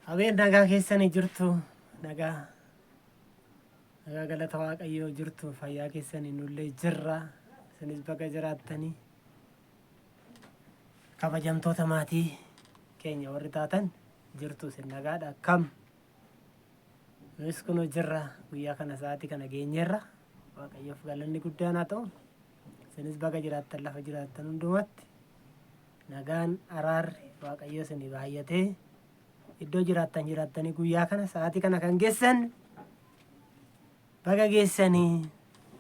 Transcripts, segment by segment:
Habeen nagaa keessanii jirtu nagaa galata waaqayyoo jirtu fayyaa keessanii nullee jirra isinis baga jiraattanii kabajamtoota maatii keenya warri taatan jirtu isin nagaadha akkam nus kunoo jirra guyyaa kana sa'aatii kana geenyeerra waaqayyoof galanni guddaan haa ta'u isinis baga jiraattan lafa jiraattan hundumatti nagaan araarri waaqayyo isinii baay'atee iddoo jiraattanii guyyaa kana sa'aatii kana kan geessan baga geessanii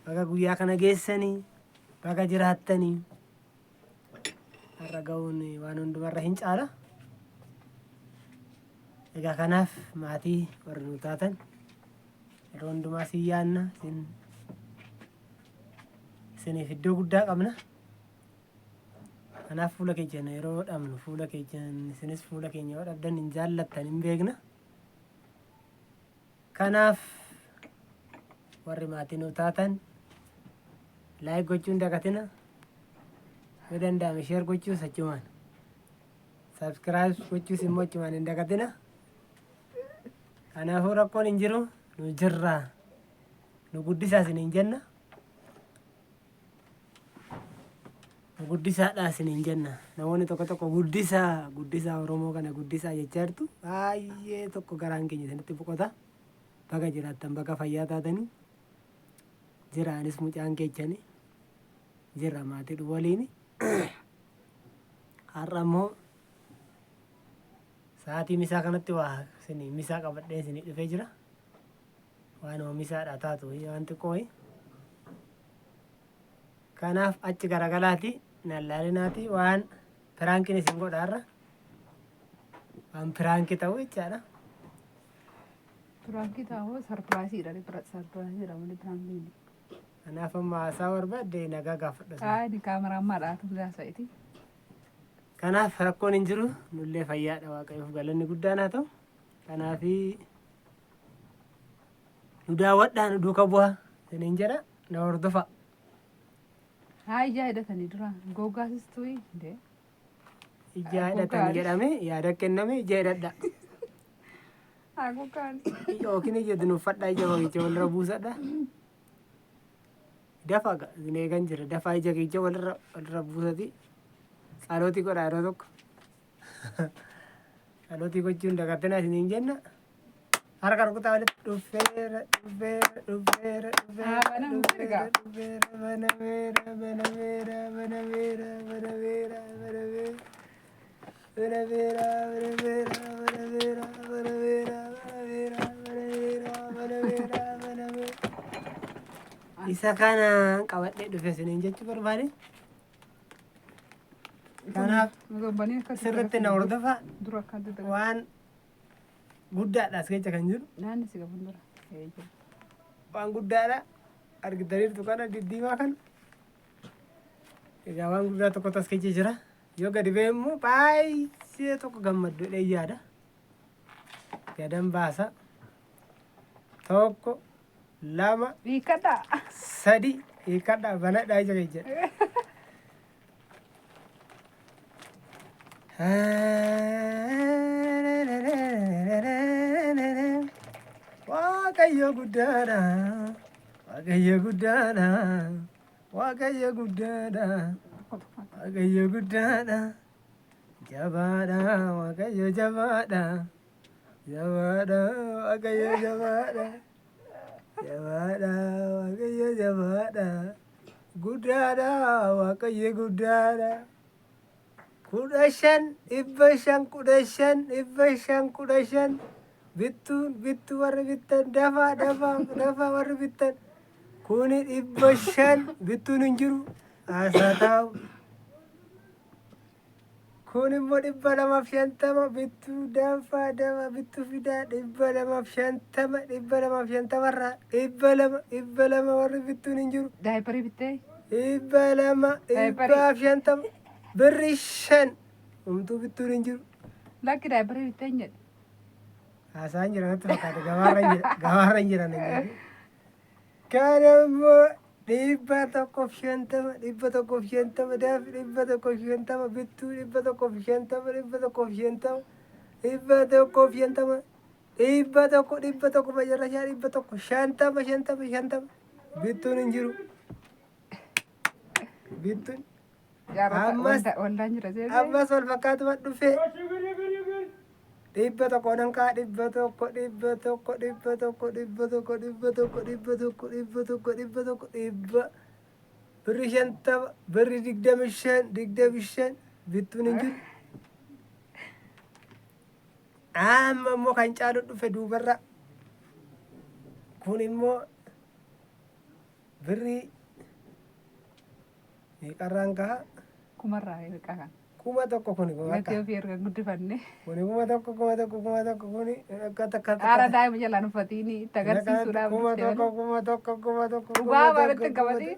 baga guyyaa kana geessanii baga jiraattanii har'a ga'uun waan hundumarra hin caala. Egaa kanaaf maatii warri nu taatan yeroo hundumaa siin yaanna isiniif iddoo guddaa qabna. Kanaaf fuula keenya yeroo dhabnu fuula keenya isinis fuula keenya yoo dhabdan hin jaallattan hin beekna. Kanaaf warri maatii nu taatan laayik gochuu hin dagatina. Yoo danda'ame sheer gochuus achumaan sabskiraayib gochuus immoo achumaan hin dagatina. Kanaafuu rakkoon hin jiru nu jirraa nu guddisaa isiniin jenna. Guddisaadha isiniin jenna. Namoonni tokko guddisaa Oromoo kana guddisaa jechaa jirtu baay'ee tokko garaan keenya isinitti boqota. Baga jiraattan baga fayyaa taatanii jiraanis mucaan keechanii jira maatii waliin. Har'a immoo sa'aatii misaa kanatti waa isinii misaa qabadhee isinii dhufee jira. Waan misaadha taatu waan xiqqoo. Kanaaf achi garagalaati nallaalinaati waan piraankiin isin godhaarra waan piraankii ta'u jechaadha. Piraankii ta'uu sarpiraasiidha. Sarpiraasiidha malee piraankiin. Kanaaf amma haasaa barbaadde nagaa gaafadha. Ni kaameraan maadhaatu bilaasa'iti. Kanaaf rakkoon hin jiru nullee fayyaadha waaqayyoof galanni guddaan haa ta'u. Kanaafi nu daawwadhaa nu duuka bu'aa isiniin jedha na hordofa. Ijaa hidhatanii dura goggaasis tu'i. Ijaa hidhatan jedhame yaada kenname ija hidhadha. Goggaan. Yookiin ija dunuuffadhaa ija wayicha walirra buusadha. Dafaa isin eegan jira dafaa ija keessa walirra buusati. Tsaalootii godhaa yeroo tokko. Tsaalootii gochuun dagatinaa isiniin jenna. Harka rukutaa walitti dhufeera. Isa kana qabadhee dhufe isiniin jechuu barbaade. Kanaaf sirriitti na hordofa waan guddaadha as keessa kan jiru. Naanni si qabu dura. Waan guddaadha argitaniirtu kana diddiimaa kana. Egaa waan guddaa tokkotu as keessa jira. Yoo gadi ba'e immoo baay'ee tokko gammaddu dheeyyaadha. Gadan baasa. Tokko lama hiikadhaa. Sadi hiikadhaa banadhaa ija keessa. Waaqayyo guddaadha. Waaqayyo guddaadha. Waaqayyo guddaadha. Waaqayyo guddaadha. Jabaadha. Waaqayyo jabaadha. Jabaadha. Waaqayyo jabaadha. Jabaadha. Waaqayyo jabaadha. Guddaadha. Waaqayyo guddaadha. 15,500 bittu warri bittan dafaa warri bittan kuni 500 bittuun hin jiru haasaa taa'u. Kun immoo 250 bittuu dafaa bittuu fidaa 250 irraa 200 warri bittuun hin jiru. Daayiparii bittee. 250 birri 5 homtuu bittuun hin jiru. Lakki daayiparii bittee hin jedhe. Haasaan jira natti fakkaata gabaarra hin jiran. Kana immoo 150 daafi 150 bittuu 150 dhibba tokkoof shantama dhibba tokko majarrashaa dhibba tokko shantama bittuun hin jiru bittuun ammas wal fakkaatuma dhufee dhibba tokko nan kaa dhibba tokko birri shantama birri digdami shan bittuun hin jiru. Amma immoo kan caalu dhufe duubarra kun immoo birri meeqarraan gaha Kumarraa meeqa kan? kuma tokko kuni Gatii ofii erga guddifanne. kuni kuma tokko kuni akka takka Haala daa'ima jalaan uffatini itti agarsiisuudhaaf dhugaa baratti qabati.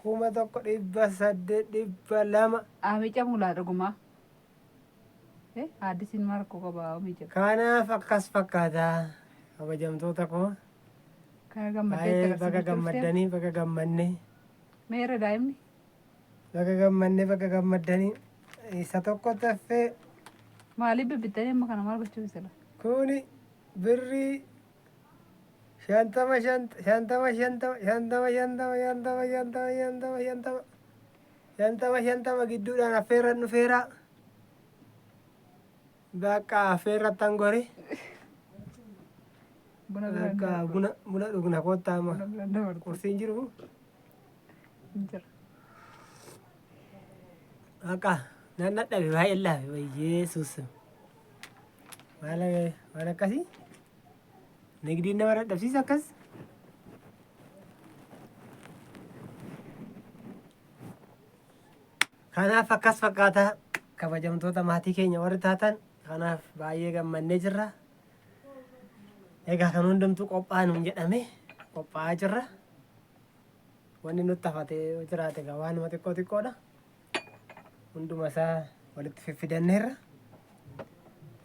kuma tokko dhibba saddeet dhibba lama. Aamicha mulaa dhugumaa. Addisiin markoo qabaa oomija. Kanaaf akkas fakkaata kabajamtoota koo. Kana gammadee Baga gammaddanii baga gammanne. Meera daa'imni. Baga gammaddanii isa tokko taffee. Maaliif bibbittanii amma kana maal gochuufisela? Kuni birrii shantama gidduudhaan affeerran dhufeera. Bakka affeerrattan gore. Bakka buna dhugna kottaa amma. Qursiin jiru. Bakka nan dadhabe baay'ee laafe wayyee suusu. Maal akkasii? Nigdiin nama dadhabsiisa akkas. Kanaaf akkas fakkaata kabajamtoota maatii keenya warri taatan. Kanaaf baay'ee gammannee jirra. Egaa kan hundumtuu qophaa'an jedhame qophaa'aa jirra. Wanni nutti hafatee jiraate egaa waanuma xiqqoodha. Hunduma isaa walitti fiffidanneerra.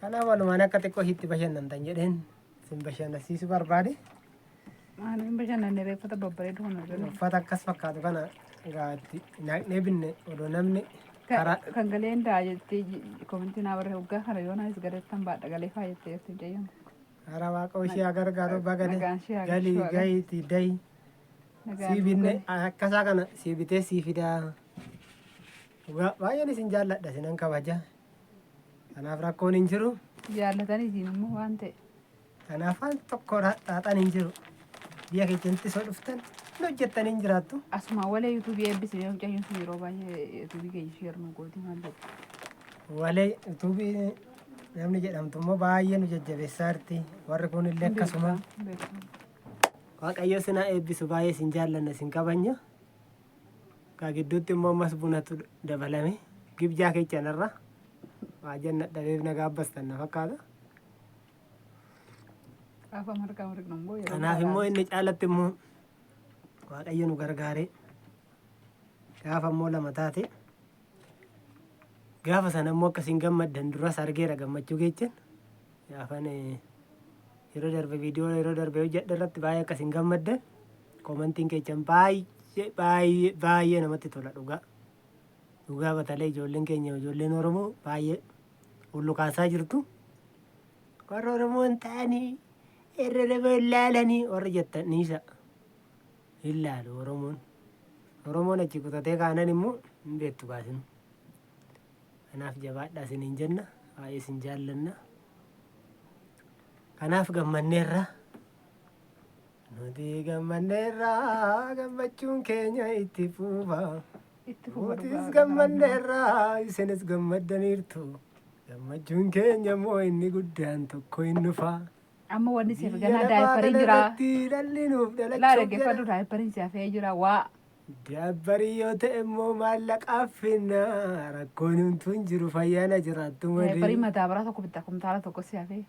Kanaaf walumaan akka xiqqoo itti bashannantan jedheen isin bashannansiisuu barbaade. Maaliin bashannanne reeffata babbareedu kana Uffata akkas fakkaatu kana egaa itti naqnee binne odoo namni kan galeen daa jettee komintii naa barre hoggaa kana yoo naas gadattan baadha galee faayattee jirti jayyoon. Hara waaqa ishee gargaaru bagale Nagaan ishee galii gahiitii dahi sii binne akkasaa kana sii bitee sii fidaa. Baay'een isin jaalladha isinan kabaja. Kanaaf rakkoon hin jiru. Jaallatanii isiin immoo waan ta'e. Kanaaf waan tokko xaaxaan hin jiru. Biyya keessatti soo dhuftan hojjettanii hin jiraattu. Asuma walee yuutuubii eebbisee hojjachuun sun yeroo baay'ee yuutuubii keenya ishee hirma gootii maal jedhu. Walee yuutuubii namni jedhamtu immoo baay'ee nu jajjabeessaa jirti. Warri kun illee akkasuma. Waaqayyo sinaa eebbisu baay'ee isin jaallanna isin kabanya. Kaa gidduutti immoo ammas bunatu dabalame. Gibjaa keechanarra. Waa janna dhabeef nagaa abbastan na fakkaata. Gaafa marqaa marqnan boo yeroo Kanaaf immoo inni caalatti immoo waaqayyo nu gargaare. Gaafa immoo lama taate. Gaafa sana immoo akkasiin gammaddan duras argeera gammachuu keechan. Gaafan yeroo darbe viidiyoo yeroo darbe hojjedhe irratti baay'ee akkasiin gammaddan. Komantiin keechan baay'ee namatti tola dhugaa. Dhugaa batalee ijoolleen keenya ijoolleen Oromoo baay'ee hullukaasaa jirtu. Warra Oromoon ta'anii irra nama ilaalanii warra jettan niisa. Ilaalu Oromoon. Oromoon achi kutatee kaanan immoo hin beektu baasinu. Kanaaf jabaadhaa isiniin jenna. Baay'ee isin jaallanna. Kanaaf gammanneerra. Nuti gammanneerra gammachuun keenya itti fufa. Nutis gammanneerra isinis gammaddaniirtu. Gammachuun keenya immoo inni guddaan tokko hin dhufa. amma wanni siif ganaa daayipparii jira. Dhalli nuuf Laa dhalachuu dhaggeeffadhu daayippariin si hafee jira waa. Daabbarii yoo ta'e immoo maallaqaaf finna rakkoon humtuu hin jiru fayyaana jiraattu Daayipparii malee. mataa biraa tokko bittaa kumtaala tokko si hafee.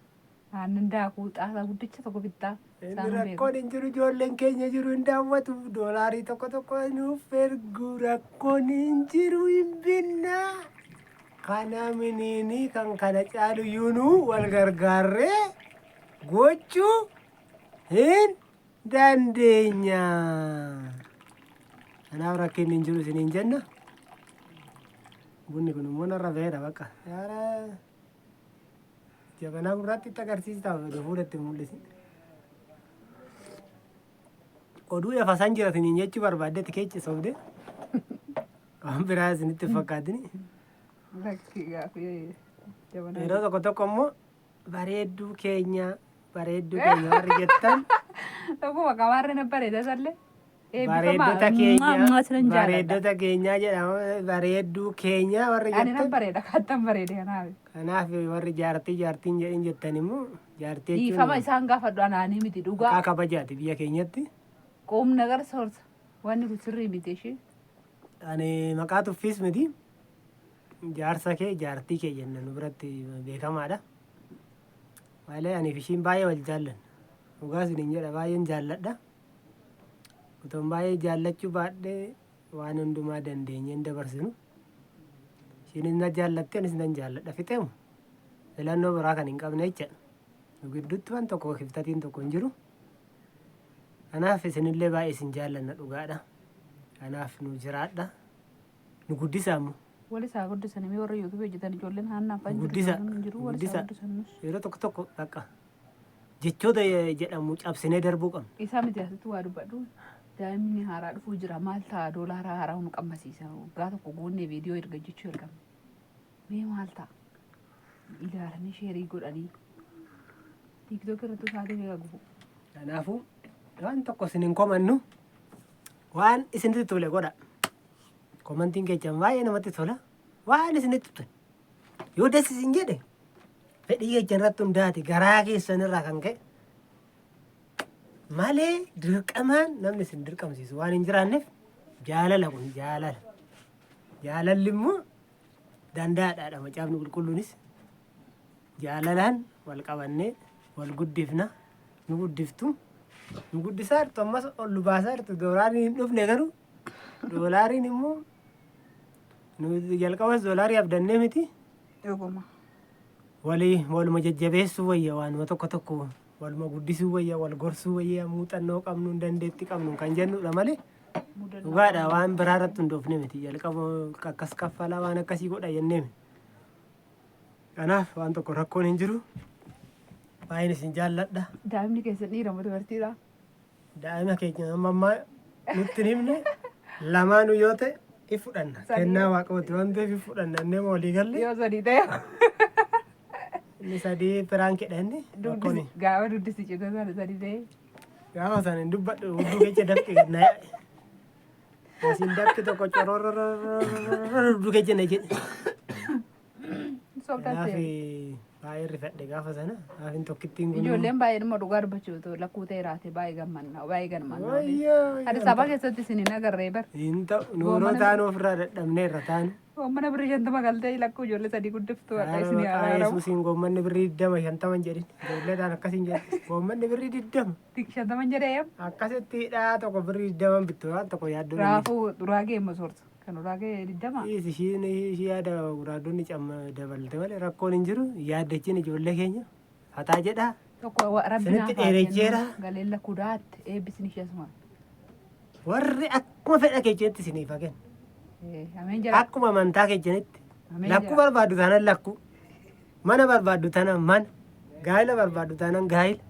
Aannan daakuu xaasaa guddicha tokko bittaa. Inni rakkoon hin jiru ijoolleen keenya jiru hin daawwatu doolaarii tokko nuuf ergu rakkoon hin jiru hin binna. Kana miniini kan kana caalu yuunuu wal gargaarree gochuu hin dandeenya. Kanaaf rakkinni hin jiru isiniin jenna. Bunni kun immoo narra ba'eera bakka. Yaara jabanaa gurraatti itti agarsiistaaf fuudhatti mul'isi. Oduu lafasaan jiratanii jechuu barbaaddetti keechi sobde. Waan biraa isinitti fakkaatini. Lakki gaafii jabanaa. Yeroo tokko tokko immoo bareedduu keenya warri jettan. Tokkuma qabaarreen bareeda sallee. Bareeddota keenya jedhama. Bareedduu keenya warri Ani nan jettan. bareeda kattan bareede kanaaf. Kanaaf warri jaartiin jedhin jettan immoo jaartii Dhiifama jechuun isaan gaafadhu anaanii miti maqaa dhugaa. kabajaati biyya keenyatti. Qoomna gara soorta. Wanni kun sirrii miti ishee. Ani maqaa tuffiis miti. Jaarsa kee jaartii kee jenna nu biratti beekamaadha. Malee aniif ishiin baay'ee wal jaallanna. Dhugaas hin jedha baay'een jaalladha. Utuun baay'ee jaallachuu baadhee waan hundumaa dandeenye hin dabarsinu. Ishiinis na jaallatte anis nan jaalladha fixeemu. Filannoo biraa kan hin qabne jecha. Nu gidduutti waan tokko kiftatiin tokko hin jiru. Kanaaf isinillee baay'ee isin jaallanna dhugaadha. Kanaaf nu jiraadha. Nu guddisaamu. Wali isaa guddisanii warra yuutuub hojjetan ijoolleen haannaa afaan Guddisa. jiru. Wali isaa guddisanus. Yeroo tokko tokko bakka jechoota jedhamu cabsinee darbuu qabna. Isaa miti asitti waa dubbadhu. Daa'imni haaraa dhufuu jira maal ta'a doolaara haaraa nu qammasiisa. Waggaa tokko goonnee viidiyoo erga jechuu ergamu. Mee maal ta'a? Ilaalanii sheerii godhanii. Tiiktook irratti isaanii meeqa gubu? Kanaafuu waan tokko isin hin komannu waan isinitti tole godha. Komantiin keessan baay'ee namatti tola. Waan isinitti tole. Yoo dassi isin jedhe fedhii keessan irratti hundaati garaa keessan irraa kan ka'e. Malee dirqamaan namni isin dirqamsiisu waan hin jiraanneef jaalala kun jaalala. Jaalalli immoo danda'aadha macaafni qulqulluunis. Jaalalaan wal qabannee wal guddifna nu guddiftu. Nu guddisaa jirtu ammas ol nu baasaa jirtu doolaariin hin dhufne garuu doolaariin immoo nu jalqabas doolaarii abdannee miti. Dhuguma. Waluma jajjabeessuu wayya waanuma tokko waluma guddisuu wayya wal gorsuu wayya muuxannoo qabnu dandeetti qabnu kan jennudha malee dhugaadha waan biraa irratti hundoofne miti jalqaba akkas kaffalaa waan akkasii godha jennee miti. Kanaaf waan tokko rakkoon hin jiru. Baay'een isin jaalladha. Daa'imni keessan dhiira moo dubartiidha? Daa'ima keenya ammaa nutti hin himne lamaanuu yoo ta'e if fudhanna. Kennaa waaqooti waan ta'eef if fudhanna innee walii galle. Yoo sadii ta'e. Inni sadii piraankiidha inni. Gaafa duddisi cita sana sadii ta'e. Gaafa sana hin dubbadhu hudduu keessa dafqe gannaa yaa'e. Asiin dafqi tokko corororororororor hudduu keessa na jedhe. Kanaaf baay'ee rifadhe gaafa sana gaafin tokkittiin kun. Ijoolleen baay'een immoo dhugaa dubbachuutu lakkuu ta'e raate baay'ee gammanna baay'ee gammanna. Wayyoo. Ati sabaa keessatti isin hin agarree bar. Hin ta'u nuuroo taanu ofirraa dadhabnee irra taanu. Mana birrii 50 galtee lakkuu ijoollee sadii guddiftu akka isin yaaramu. Yesuusiin goommanni birrii 20 50 jedhin ijoolleedhaan akkasiin jedhin goommanni birrii 20. 50 jedhee Akkasittiidha tokko birrii 20 bittu waan tokko yaadduu. raafuu duraagee immoo soorta. Kan duraagee 20. Ishiin yaada guraaddonni camma dabalte malee rakkoon hin jiru yaaddachiin ijoollee keenya fataa jedha. Tokko rabbi Sinitti dheerecheera. Galeen lakkuu daatti eebbisin ishee asuma. Warri akkuma fedha keechanitti isiniif hagen. Ameen jira. Akkuma amantaa keechanitti Ameen lakkuu jira. barbaaddu taanaan lakkuu mana barbaaddu taanaan mana gaa'ila barbaaddu taanaan gaa'ila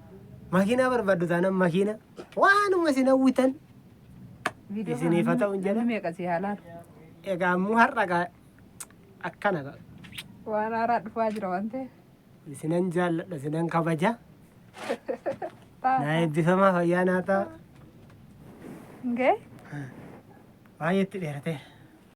makiinaa barbaaddu taanaan makiina waanuma isin hawwitan isiniif haa ta'u hin jedha. Namni meeqa si haalaan? Egaa ammoo har'a akkana Waan haaraa dhufaa jira waan ta'eef. isinan jaalladha isinan kabaja naa eebbifamaa fayyaa naa ta'a Ngee? baay'eetti dheerateera.